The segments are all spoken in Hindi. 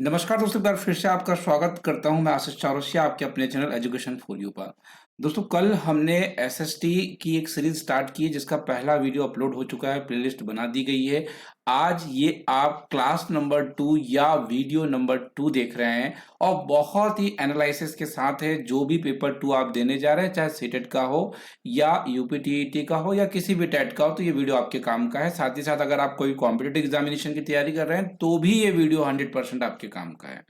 नमस्कार दोस्तों, एक बार फिर से आपका स्वागत करता हूं। मैं आशीष चौरसिया आपके अपने चैनल एजुकेशन फॉर यू पर। दोस्तों, कल हमने एसएसटी की एक सीरीज स्टार्ट की है जिसका पहला वीडियो अपलोड हो चुका है, प्लेलिस्ट बना दी गई है। आज ये आप क्लास नंबर 2 या वीडियो नंबर 2 देख रहे हैं और बहुत ही एनालिसिस के साथ है। जो भी पेपर 2 आप देने जा रहे हैं, चाहे सीटेट का हो या यूपीटीईटी का हो या किसी भी टेट का हो, तो ये वीडियो आपके काम का है। साथ ही साथ अगर आप कोई कॉम्पिटिटिव एग्जामिनेशन की तैयारी कर रहे हैं तो भी ये वीडियो 100% आपके काम का है।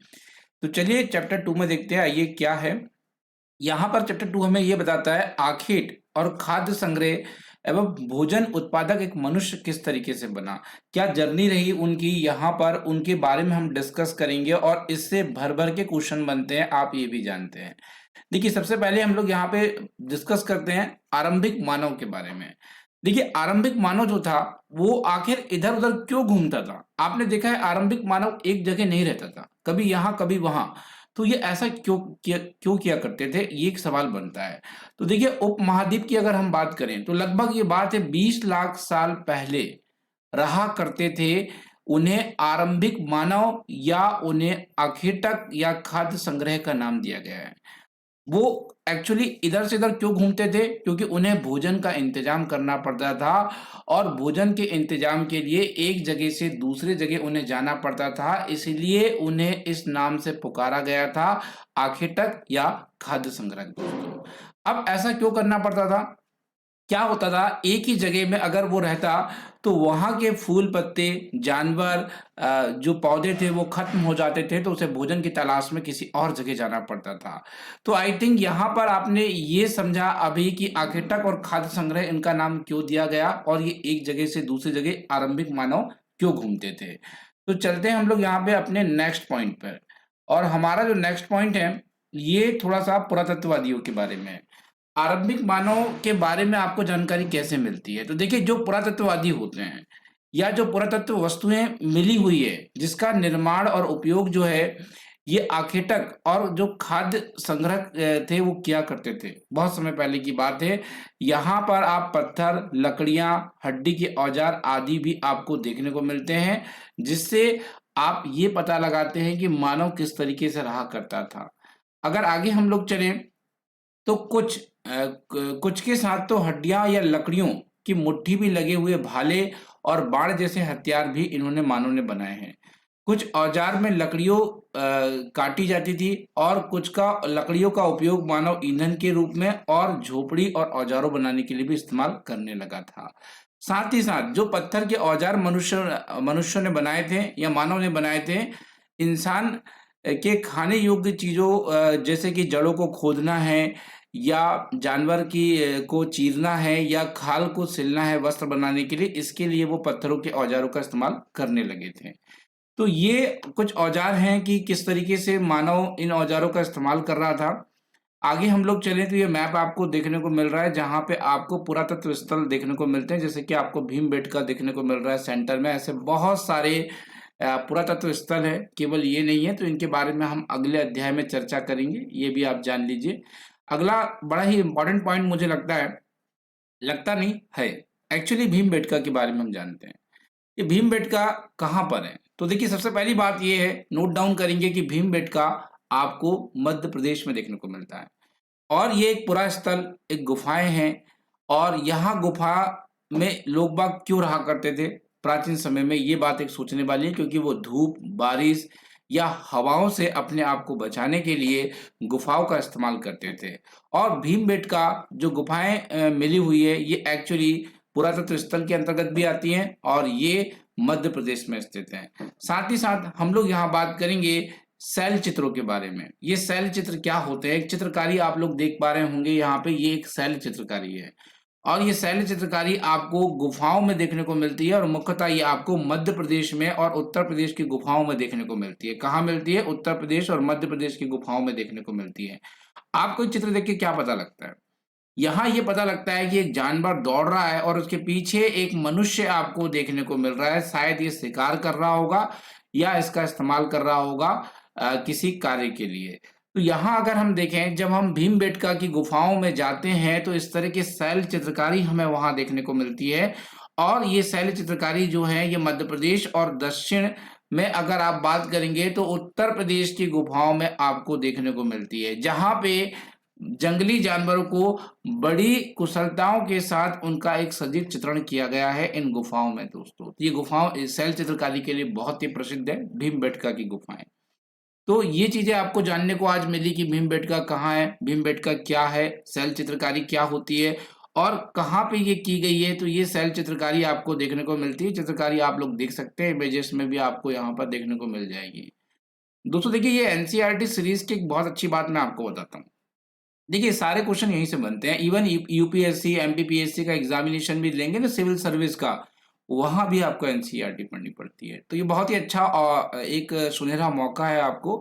तो चलिए चैप्टर 2 में देखते हैं, आइए क्या है। यहाँ पर चैप्टर 2 हमें ये बताता है आखिर और खाद्य संग्रह एवं भोजन उत्पादक एक मनुष्य किस तरीके से बना, क्या जर्नी रही उनकी। यहाँ पर उनके बारे में हम डिस्कस करेंगे और इससे भर भर के क्वेश्चन बनते हैं, आप ये भी जानते हैं। देखिए, सबसे पहले हम लोग यहाँ पे डिस्कस करते हैं आरंभिक मानव के बारे में। देखिए, आरंभिक मानव जो था वो आखिर इधर उधर क्यों घूमता था। आपने देखा है आरंभिक मानव एक जगह नहीं रहता था, कभी यहाँ कभी वहां। तो ये ऐसा क्यों किया करते थे, ये एक सवाल बनता है। तो देखिए, उपमहाद्वीप की अगर हम बात करें तो लगभग ये बात है 20 लाख साल पहले रहा करते थे। उन्हें आरंभिक मानव या उन्हें आखेटक या खाद्य संग्रह का नाम दिया गया है। वो एक्चुअली इधर से इधर क्यों घूमते थे, क्योंकि उन्हें भोजन का इंतजाम करना पड़ता था और भोजन के इंतजाम के लिए एक जगह से दूसरे जगह उन्हें जाना पड़ता था, इसलिए उन्हें इस नाम से पुकारा गया था, आखेटक या खाद्य संग्रह। दोस्तों, अब ऐसा क्यों करना पड़ता था, क्या होता था, एक ही जगह में अगर वो रहता तो वहां के फूल पत्ते जानवर जो पौधे थे वो खत्म हो जाते थे, तो उसे भोजन की तलाश में किसी और जगह जाना पड़ता था। तो आई थिंक यहाँ पर आपने ये समझा अभी कि आखेटक और खाद्य संग्रह इनका नाम क्यों दिया गया और ये एक जगह से दूसरी जगह आरंभिक मानव क्यों घूमते थे। तो चलते हैं हम लोग यहाँ पे अपने नेक्स्ट पॉइंट पर। और हमारा जो नेक्स्ट पॉइंट है ये थोड़ा सा पुरातत्ववादियों के बारे में है। आरंभिक मानव के बारे में आपको जानकारी कैसे मिलती है, तो देखिए, जो पुरातत्ववादी होते हैं या जो पुरातत्व वस्तुएं मिली हुई है जिसका निर्माण और उपयोग जो है ये आखेटक और जो खाद्य संग्रह थे वो किया करते थे। बहुत समय पहले की बात है। यहाँ पर आप पत्थर, लकड़ियां, हड्डी के औजार आदि भी आपको देखने को मिलते हैं, जिससे आप ये पता लगाते हैं कि मानव किस तरीके से रहा करता था। अगर आगे हम लोग चलें तो कुछ के साथ तो हड्डियां या लकड़ियों की मुट्ठी भी लगे हुए भाले और बाण जैसे हथियार भी इन्होंने मानव ने बनाए हैं। कुछ औजार में लकड़ियों काटी जाती थी और कुछ का लकड़ियों का उपयोग मानव ईंधन के रूप में और झोपड़ी और औजारों बनाने के लिए भी इस्तेमाल करने लगा था। साथ ही साथ जो पत्थर के औजार मनुष्यों ने बनाए थे या मानव ने बनाए थे, इंसान के खाने योग्य चीजों जैसे कि जड़ों को खोदना है या जानवर की को चीरना है या खाल को सिलना है वस्त्र बनाने के लिए, इसके लिए वो पत्थरों के औजारों का इस्तेमाल करने लगे थे। तो ये कुछ औजार हैं कि किस तरीके से मानव इन औजारों का इस्तेमाल कर रहा था। आगे हम लोग चलें तो ये मैप आपको देखने को मिल रहा है जहां पे आपको पुरातत्व स्थल देखने को मिलते हैं, जैसे कि आपको भीमबेटका देखने को मिल रहा है सेंटर में। ऐसे बहुत सारे पुरातत्व स्थल है, केवल ये नहीं है। तो इनके बारे में हम अगले अध्याय में चर्चा करेंगे, ये भी आप जान लीजिए। अगला बड़ा ही इंपॉर्टेंट पॉइंट मुझे लगता है, लगता नहीं है, एक्चुअली भीमबेटका के बारे में हम जानते हैं। ये भीमबेटका कहाँ पर है, तो देखिए, सबसे पहली बात ये है, नोट डाउन करेंगे कि भीमबेटका आपको मध्य प्रदेश में देखने को मिलता है। और ये एक पुरा स्थल, एक गुफाएं हैं। और यहाँ गुफा में लोग बाग क्यों रहा करते थे प्राचीन समय में, ये बात एक सोचने वाली है, क्योंकि वो धूप, बारिश या हवाओं से अपने आप को बचाने के लिए गुफाओं का इस्तेमाल करते थे। और भीमबेटका जो गुफाएं मिली हुई है ये एक्चुअली पुरातत्व स्थल के अंतर्गत भी आती हैं और ये मध्य प्रदेश में स्थित हैं। साथ ही साथ हम लोग यहाँ बात करेंगे शैल चित्रों के बारे में। ये शैल चित्र क्या होते हैं, एक चित्रकारी आप लोग देख पा रहे होंगे यहाँ पे, ये एक शैल चित्रकारी है। और ये शैल चित्रकारी आपको गुफाओं में देखने को मिलती है और मुख्यतः ये आपको मध्य प्रदेश में और उत्तर प्रदेश की गुफाओं में देखने को मिलती है। कहाँ मिलती है, उत्तर प्रदेश और मध्य प्रदेश की गुफाओं में देखने को मिलती है। आपको चित्र देख के क्या पता लगता है, यहाँ ये पता लगता है कि एक जानवर दौड़ रहा है और उसके पीछे एक मनुष्य आपको देखने को मिल रहा है। शायद ये शिकार कर रहा होगा या इसका इस्तेमाल कर रहा होगा किसी कार्य के लिए। तो यहाँ अगर हम देखें, जब हम भीमबेटका की गुफाओं में जाते हैं तो इस तरह की शैल चित्रकारी हमें वहां देखने को मिलती है। और ये शैल चित्रकारी जो है ये मध्य प्रदेश और दक्षिण में अगर आप बात करेंगे तो उत्तर प्रदेश की गुफाओं में आपको देखने को मिलती है, जहां पे जंगली जानवरों को बड़ी कुशलताओं के साथ उनका एक सजीव चित्रण किया गया है इन गुफाओं में दोस्तों। ये गुफाओं शैल चित्रकारी के लिए बहुत ही प्रसिद्ध है, भीमबेटका की गुफाएं। तो ये चीजें आपको जानने को आज मिली कि भीमबेटका कहाँ है, भीमबेटका क्या है, शैल चित्रकारी क्या होती है और कहाँ पे ये की गई है। तो ये शैल चित्रकारी आपको देखने को मिलती है। चित्रकारी आप लोग देख सकते हैं, इमेजेस में भी आपको यहाँ पर देखने को मिल जाएगी। दोस्तों देखिए, ये एनसीईआरटी सीरीज की एक बहुत अच्छी बात मैं आपको बताता हूँ। देखिए, सारे क्वेश्चन यहीं से बनते हैं। इवन यूपीएससी एमपीपीएससी का एग्जामिनेशन भी लेंगे ना, सिविल सर्विस का, वहां भी आपको एनसीईआरटी पढ़नी पड़ती है। तो ये बहुत ही अच्छा एक सुनहरा मौका है आपको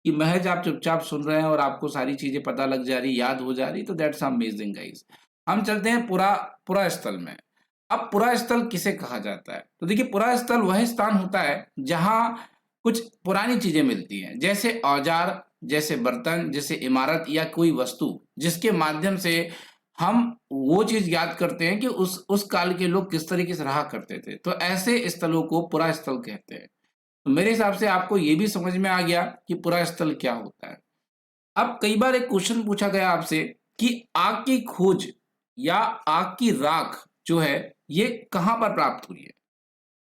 कि महज आप चुपचाप सुन रहे हैं और आपको सारी चीजें पता लग जा रही, याद हो जा रही। तो दैट्स अमेजिंग गाइस। हम चलते हैं पुरा स्थल में। अब पुरा स्थल किसे कहा जाता है? तो देखिए, पुरा स्थल वह स्थान होता है जहां कुछ पुरानी चीजें मिलती हैं, जैसे औजार, जैसे बर्तन, जैसे इमारत या कोई वस्तु, जिसके माध्यम से हम वो चीज याद करते हैं कि उस काल के लोग किस तरीके से रहा करते थे। तो ऐसे स्थलों को पुरा स्थल कहते हैं। तो मेरे हिसाब से आपको ये भी समझ में आ गया कि पुरा स्थल क्या होता है। अब कई बार एक क्वेश्चन पूछा गया आपसे कि आग की खोज या आग की राख जो है ये कहां पर प्राप्त हुई है।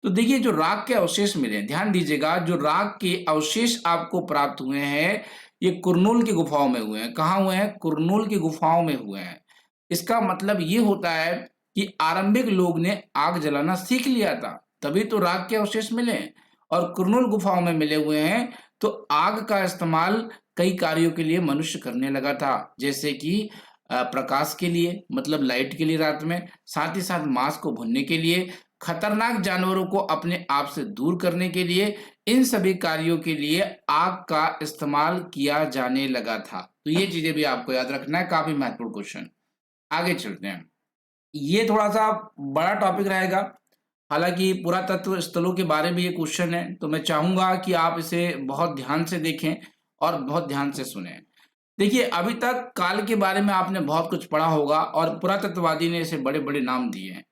तो देखिए, जो राख के अवशेष मिले हैं, ध्यान दीजिएगा, जो राख के अवशेष आपको प्राप्त हुए हैं ये कुरनूल की गुफाओं में हुए हैं। कहाँ हुए हैं? कुरनूल की गुफाओं में हुए हैं। इसका मतलब ये होता है कि आरंभिक लोग ने आग जलाना सीख लिया था, तभी तो राख के अवशेष मिले हैं। और कुरनूल गुफाओं में मिले हुए हैं। तो आग का इस्तेमाल कई कार्यों के लिए मनुष्य करने लगा था, जैसे कि प्रकाश के लिए, मतलब लाइट के लिए रात में, साथ ही साथ मांस को भुनने के लिए, खतरनाक जानवरों को अपने आप से दूर करने के लिए, इन सभी कार्यों के लिए आग का इस्तेमाल किया जाने लगा था। तो ये चीजें भी आपको याद रखना है, काफी महत्वपूर्ण क्वेश्चन। आगे चलते हैं। ये थोड़ा सा बड़ा टॉपिक रहेगा, हालांकि पुरातत्व स्थलों के बारे में ये क्वेश्चन है, तो मैं चाहूंगा कि आप इसे बहुत ध्यान से देखें और बहुत ध्यान से सुने। देखिए, अभी तक काल के बारे में आपने बहुत कुछ पढ़ा होगा और पुरातत्ववादी ने इसे बड़े बड़े नाम दिए हैं।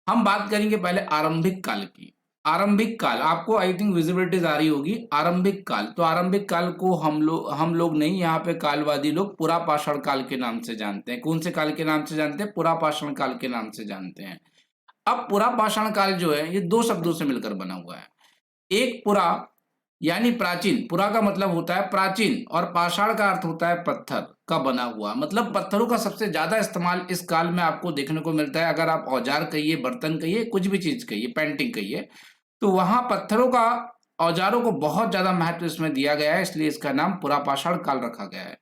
हम बात करेंगे पहले आरंभिक काल की। आरंभिक काल आपको आई थिंक विजिबिलिटीज आ रही होगी। आरंभिक काल, तो आरंभिक काल को हम लोग नहीं, यहाँ पे कालवादी लोग पुरापाषाण काल के नाम से जानते हैं। कौन से काल के नाम से जानते हैं? पुरापाषाण काल के नाम से जानते हैं। अब पुरापाषाण काल जो है ये दो शब्दों से मिलकर बना हुआ है। एक पुरा यानी प्राचीन, पुरा का मतलब होता है प्राचीन और पाषाण का अर्थ होता है पत्थर का बना हुआ, मतलब पत्थरों का सबसे ज्यादा इस्तेमाल इस काल में आपको देखने को मिलता है। अगर आप औजार कहिए, बर्तन कहिए, कुछ भी चीज कहिए, पेंटिंग कहिए, तो वहां पत्थरों का, औजारों को बहुत ज्यादा महत्व इसमें दिया गया है, इसलिए इसका नाम पुरापाषाण काल रखा गया है।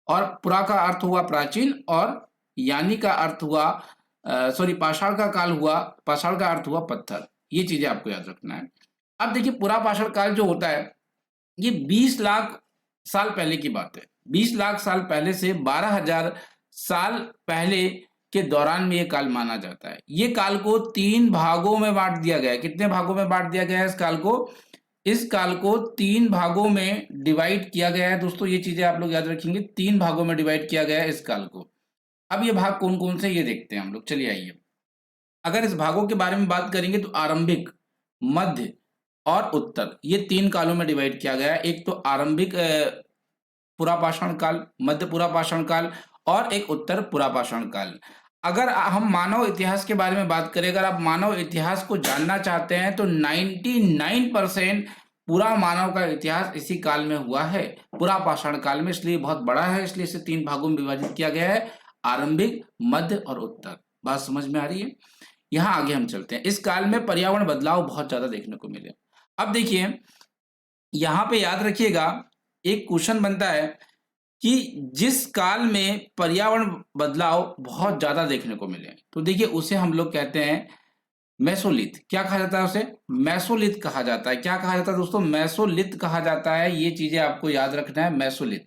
और पुरा का अर्थ हुआ प्राचीन और यानी का अर्थ हुआ सॉरी पाषाण का काल हुआ, पाषाण का अर्थ हुआ पत्थर। ये चीजें आपको याद रखना है। अब देखिए, पुरापाषाण काल जो होता है ये 20 लाख साल पहले की बात है। 20 लाख साल पहले से 12,000 साल पहले के दौरान में ये काल माना जाता है। ये काल को 3 भागों में बांट दिया गया है। कितने भागों में बांट दिया गया है इस काल को? इस काल को 3 भागों में डिवाइड किया गया है दोस्तों। ये चीजें आप लोग याद रखेंगे, 3 भागों में डिवाइड किया गया है इस काल को। अब ये भाग कौन कौन से ये देखते हैं हम लोग, चलिए आइए। अगर इस भागों के बारे में बात करेंगे तो आरंभिक, मध्य और उत्तर, ये 3 कालों में डिवाइड किया गया है। एक तो आरंभिक पुरापाषाण काल, मध्य पुरापाषाण काल और एक उत्तर पुरापाषाण काल। अगर हम मानव इतिहास के बारे में बात करें, अगर आप मानव इतिहास को जानना चाहते हैं तो 99% पूरा मानव का इतिहास इसी काल में हुआ है, पुरापाषाण काल में। इसलिए बहुत बड़ा है, इसलिए इसे 3 भागों में विभाजित किया गया है, आरंभिक, मध्य और उत्तर। बात समझ में आ रही है? यहाँ आगे हम चलते हैं। इस काल में पर्यावरण बदलाव बहुत ज्यादा देखने को मिले। अब देखिए, यहाँ पे याद रखिएगा, एक क्वेश्चन बनता है कि जिस काल में पर्यावरण बदलाव बहुत ज्यादा देखने को मिले, तो देखिए उसे हम लोग कहते हैं मेसोलिथ। क्या कहा जाता है उसे? मेसोलिथ कहा जाता है। क्या कहा जाता है दोस्तों? मेसोलिथ कहा जाता है। ये चीजें आपको याद रखना है। मेसोलिथ,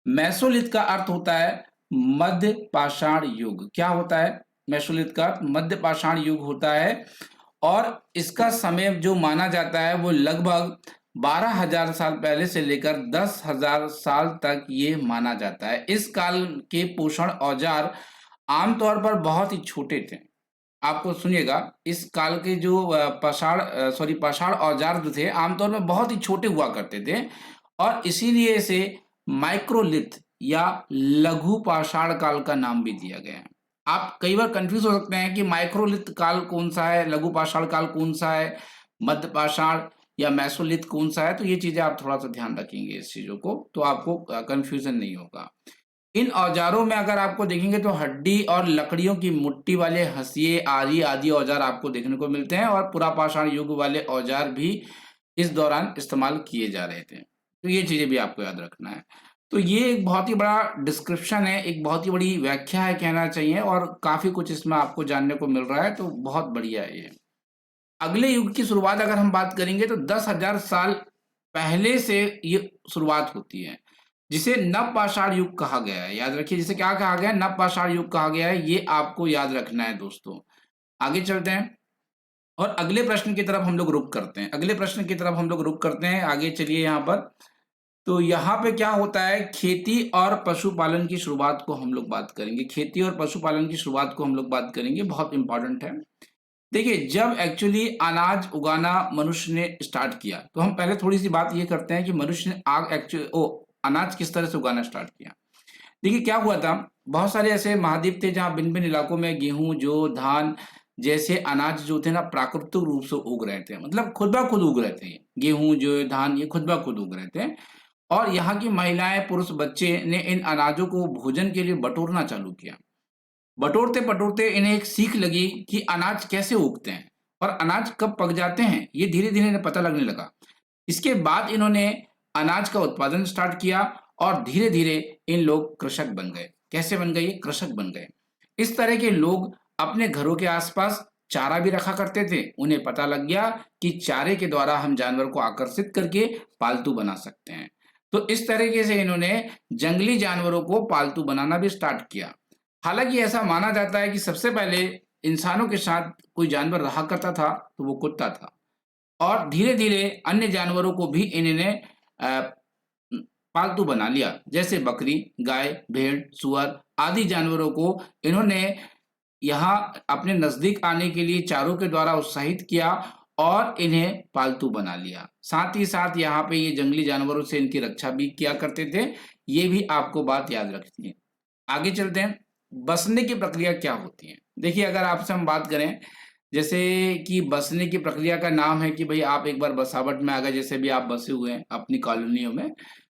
मेसोलिथ का अर्थ होता है मध्य पाषाण युग। क्या होता है? मेसोलिथ का मध्य पाषाण युग होता है और इसका समय जो माना जाता है वो लगभग 12,000 साल पहले से लेकर 10,000 साल तक ये माना जाता है। इस काल के पोषण औजार आमतौर पर बहुत ही छोटे थे। आपको सुनिएगा, इस काल के जो पाषाण औजार जो थे आमतौर में बहुत ही छोटे हुआ करते थे और इसीलिए इसे माइक्रोलिथ या लघु पाषाण काल का नाम भी दिया गया है। आप कई बार कंफ्यूज हो सकते हैं कि माइक्रोलिथ काल कौन सा है, लघु पाषाण काल कौन सा है, मध्य पाषाण या मेसोलिथ कौन सा है, तो ये चीजें आप थोड़ा सा ध्यान रखेंगे इस चीजों को, तो आपको कंफ्यूजन नहीं होगा। इन औजारों में अगर आपको देखेंगे तो हड्डी और लकड़ियों की मुट्ठी वाले हंसिये, आरी आदि औजार आपको देखने को मिलते हैं और पुरापाषाण युग वाले औजार भी इस दौरान इस्तेमाल किए जा रहे थे। तो ये चीजें भी आपको याद रखना है। तो ये एक बहुत ही बड़ा डिस्क्रिप्शन है, एक बहुत ही बड़ी व्याख्या है कहना चाहिए, और काफी कुछ इसमें आपको जानने को मिल रहा है, तो बहुत बढ़िया है ये। अगले युग की शुरुआत अगर हम बात करेंगे तो 10,000 साल पहले से ये शुरुआत होती है, जिसे नवपाषाण युग कहा गया है। याद रखिए, जिसे क्या कहा गया है, नवपाषाण युग कहा गया है, ये आपको याद रखना है दोस्तों। आगे चलते हैं और अगले प्रश्न की तरफ हम लोग रुख करते हैं। अगले प्रश्न की तरफ हम लोग रुख करते हैं, आगे चलिए यहाँ पर। तो यहाँ पे क्या होता है, खेती और पशुपालन की शुरुआत को हम लोग बात करेंगे। खेती और पशुपालन की शुरुआत को हम लोग बात करेंगे, बहुत इंपॉर्टेंट है। देखिए, जब एक्चुअली अनाज उगाना मनुष्य ने स्टार्ट किया, तो हम पहले थोड़ी सी बात ये करते हैं कि मनुष्य ने आग एक्चुअली अनाज किस तरह से उगाना स्टार्ट किया। देखिए क्या हुआ था, बहुत सारे ऐसे महाद्वीप थे जहाँ भिन्न भिन्न इलाकों में गेहूं, जौ, धान जैसे अनाज जो थे ना प्राकृतिक रूप से उग रहे थे, मतलब खुद ब खुद उग रहे थे। गेहूं, जौ, धान ये खुद ब खुद उग रहे थे, और यहाँ की महिलाएं, पुरुष, बच्चे ने इन अनाजों को भोजन के लिए बटोरना चालू किया। बटोरते बटोरते इन्हें एक सीख लगी कि अनाज कैसे उगते हैं और अनाज कब पक जाते हैं, ये धीरे धीरे इन्हें पता लगने लगा। इसके बाद इन्होंने अनाज का उत्पादन स्टार्ट किया और धीरे धीरे इन लोग कृषक बन गए। कैसे बन गए? कृषक बन गए। इस तरह के लोग अपने घरों के आसपास चारा भी रखा करते थे। उन्हें पता लग गया कि चारे के द्वारा हम जानवर को आकर्षित करके पालतू बना सकते हैं। तो इस तरीके से इन्होंने जंगली जानवरों को पालतू बनाना भी स्टार्ट किया। हालांकि ऐसा माना जाता है कि सबसे पहले इंसानों के साथ कोई जानवर रहा करता था तो वो कुत्ता था, और धीरे धीरे अन्य जानवरों को भी इन्होंने पालतू बना लिया, जैसे बकरी, गाय, भेड़, सुअर आदि जानवरों को इन्होंने यहाँ अपने नजदीक आने के लिए चारों के द्वारा उत्साहित किया और इन्हें पालतू बना लिया। साथ ही साथ यहाँ पे ये जंगली जानवरों से इनकी रक्षा भी किया करते थे। ये भी आपको बात याद रखनी है। आगे चलते हैं, बसने की प्रक्रिया क्या होती है। देखिए, अगर आपसे हम बात करें जैसे कि बसने की प्रक्रिया का नाम है कि भाई आप एक बार बसावट में आ गए, जैसे भी आप बसे हुए हैं अपनी कॉलोनियों में,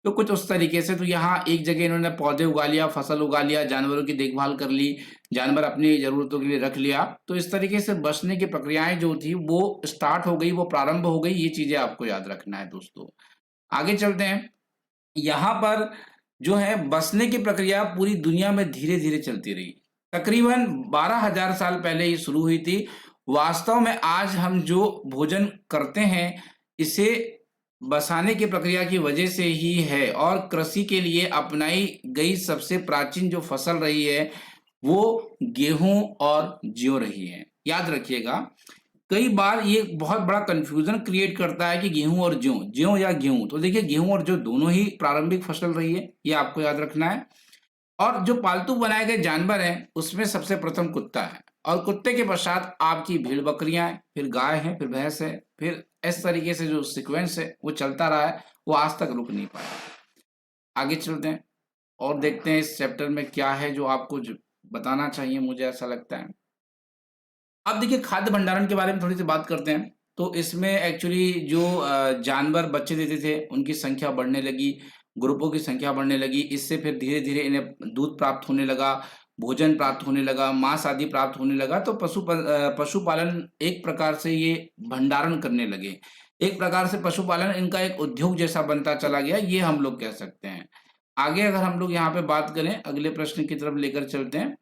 तो कुछ उस तरीके से। तो यहाँ एक जगह इन्होंने पौधे उगा लिया, फसल उगा लिया, जानवरों की देखभाल कर ली, जानवर अपनी जरूरतों के लिए रख लिया। तो इस तरीके से बसने की प्रक्रियाएं जो थी वो स्टार्ट हो गई, वो प्रारंभ हो गई। ये चीजें आपको याद रखना है दोस्तों। आगे चलते हैं, यहाँ पर जो है बसने की प्रक्रिया पूरी दुनिया में धीरे धीरे चलती रही। तकरीबन 12,000 साल पहले ये शुरू हुई थी। वास्तव में आज हम जो भोजन करते हैं इसे बसाने की प्रक्रिया की वजह से ही है, और कृषि के लिए अपनाई गई सबसे प्राचीन जो फसल रही है वो गेहूं और जौ रही है। याद रखिएगा, कई बार ये बहुत बड़ा कंफ्यूजन क्रिएट करता है कि गेहूं और जौ, जौ या गेहूं। तो देखिए, गेहूं और जौ दोनों ही प्रारंभिक फसल रही है, ये आपको याद रखना है। और जो पालतू बनाए गए जानवर हैं उसमें सबसे प्रथम कुत्ता है, और कुत्ते के पश्चात आपकी भेड़ बकरियां हैं, फिर गाय है, फिर भैंस है, फिर इस तरीके से जो सीक्वेंस है वो चलता रहा है, वो आज तक रुक नहीं पाया। आगे चलते हैं और देखते हैं इस चैप्टर में क्या है जो आपको बताना चाहिए, मुझे ऐसा लगता है। अब देखिए, खाद्य भंडारण के बारे में थोड़ी सी बात करते हैं। तो इसमें एक्चुअली जो जानवर बच्चे देते थे उनकी संख्या बढ़ने लगी, ग्रुपों की संख्या बढ़ने लगी। इससे फिर धीरे धीरे इन्हें दूध प्राप्त होने लगा, भोजन प्राप्त होने लगा, मांस आदि प्राप्त होने लगा। तो पशुपालन एक प्रकार से ये भंडारण करने लगे। एक प्रकार से पशुपालन इनका एक उद्योग जैसा बनता चला गया, ये हम लोग कह सकते हैं। आगे अगर हम लोग यहाँ पे बात करें, अगले प्रश्न की तरफ लेकर चलते हैं।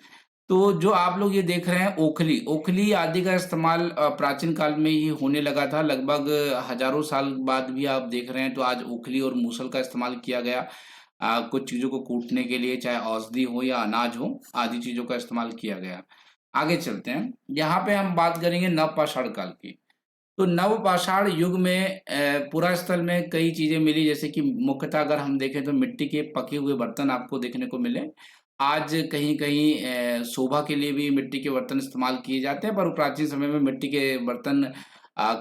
तो जो आप लोग ये देख रहे हैं, ओखली, ओखली आदि का इस्तेमाल प्राचीन काल में ही होने लगा था। लगभग हजारों साल बाद भी आप देख रहे हैं तो आज ओखली और मूसल का इस्तेमाल किया गया। कुछ चीजों को कूटने के लिए, चाहे औषधि हो या अनाज हो, आदि चीजों का इस्तेमाल किया गया। आगे चलते हैं, यहाँ पे हम बात करेंगे नवपाषाण काल की। तो नवपाषाण युग में पुरा स्थल में कई चीजें मिली, जैसे कि मुख्यतः अगर हम देखें तो मिट्टी के पके हुए बर्तन आपको देखने को मिले, आज कहीं-कहीं शोभा के लिए भी मिट्टी के बर्तन इस्तेमाल किए जाते हैं, पर प्राचीन समय में मिट्टी के बर्तन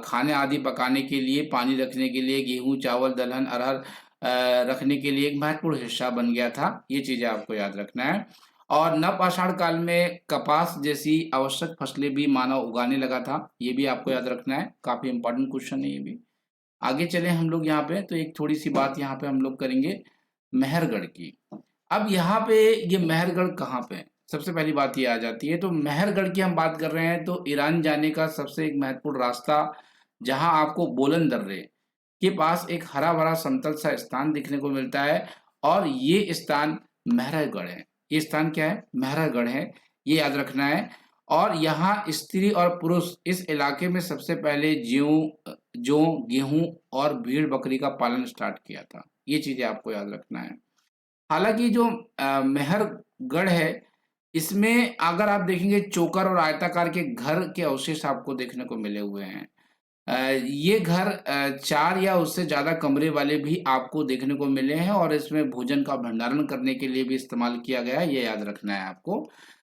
खाने आदि पकाने के लिए, पानी रखने के लिए, गेहूँ, चावल, दलहन, अरहर रखने के लिए एक महत्वपूर्ण हिस्सा बन गया था। ये चीज़ें आपको याद रखना है। और नव आषाढ़ काल में कपास जैसी आवश्यक फसलें भी मानव उगाने लगा था। ये भी आपको याद रखना है, काफ़ी इम्पोर्टेंट क्वेश्चन है ये भी। आगे चलें हम लोग यहाँ पे, तो एक थोड़ी-सी बात यहाँ पे हम लोग करेंगे मेहरगढ़ की। अब यहाँ पे ये मेहरगढ़ कहाँ पे है? सबसे पहली बात ये आ जाती है, तो मेहरगढ़ की हम बात कर रहे हैं तो ईरान जाने का सबसे एक महत्वपूर्ण रास्ता, जहाँ आपको बोलन दर्रे के पास एक हरा-भरा समतल सा स्थान देखने को मिलता है और ये स्थान मेहरागढ़ है। ये स्थान क्या है? मेहरागढ़ है, ये याद रखना है। और यहाँ स्त्री और पुरुष इस इलाके में सबसे पहले जौ, गेहूँ और भेड़-बकरी का पालन स्टार्ट किया था। ये चीज़ें आपको याद रखना है। हालाँकि जो मेहरगढ़ है, इसमें अगर आप देखेंगे चोकर और आयताकार के घर के अवशेष आपको देखने को मिले हुए हैं। ये घर 4 या उससे ज़्यादा कमरे वाले भी आपको देखने को मिले हैं और इसमें भोजन का भंडारण करने के लिए भी इस्तेमाल किया गया है, ये याद रखना है आपको।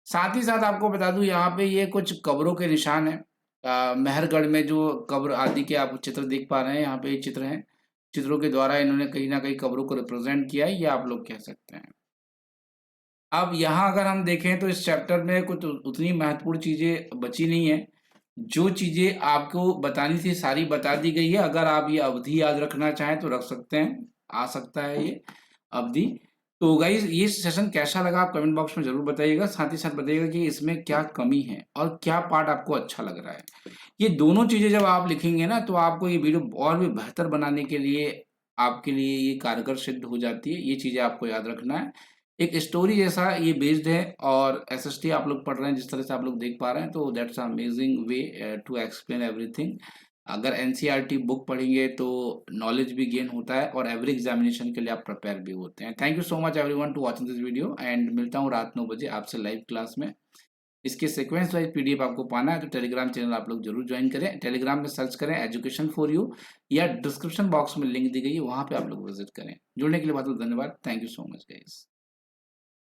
साथ ही साथ आपको बता दूँ यहाँ पे ये कुछ कब्रों के निशान हैं। मेहरगढ़ में जो कब्र आदि के आप चित्र देख पा रहे हैं, यहाँ पे ये चित्र हैं। चित्रों के द्वारा इन्होंने कहीं न कहीं कब्रों को रिप्रेज़ेंट किया है, ये आप लोग कह सकते हैं। अब यहाँ अगर हम देखें तो इस चैप्टर में कुछ उतनी महत्वपूर्ण चीज़ें बची नहीं हैं। जो चीज़ें आपको बतानी थी सारी बता दी गई है। अगर आप ये अवधि याद रखना चाहें तो रख सकते हैं, आ सकता है ये अवधि। तो गाइज़ ये सेशन कैसा लगा आप कमेंट बॉक्स में ज़रूर बताइएगा। साथ ही साथ बताइएगा कि इसमें क्या कमी है और क्या पार्ट आपको अच्छा लग रहा है। ये दोनों चीज़ें जब आप लिखेंगे ना तो आपको ये वीडियो और भी बेहतर बनाने के लिए आपके लिए ये कारगर सिद्ध हो जाती है। ये चीज़ें आपको याद रखना है। एक स्टोरी जैसा ये बेस्ड है और एसएसटी आप लोग पढ़ रहे हैं जिस तरह से आप लोग देख पा रहे हैं तो that's amazing way to explain everything. अगर एनसीईआरटी बुक पढ़ेंगे तो नॉलेज भी गेन होता है और एवरी एग्जामिनेशन के लिए आप प्रिपेयर भी होते हैं। Thank you so much everyone to watching this video and मिलता हूँ रात 9 बजे आपसे लाइव क्लास में। इसके सीक्वेंस वाइज पीडीएफ आपको पाना है तो टेलीग्राम चैनल आप लोग जरूर ज्वाइन करें। टेलीग्राम में सर्च करें एजुकेशन फॉर यू या डिस्क्रिप्शन बॉक्स में लिंक दी गई है वहां पे आप लोग विजिट करें। जुड़ने के लिए बहुत बहुत धन्यवाद। Thank you so much guys.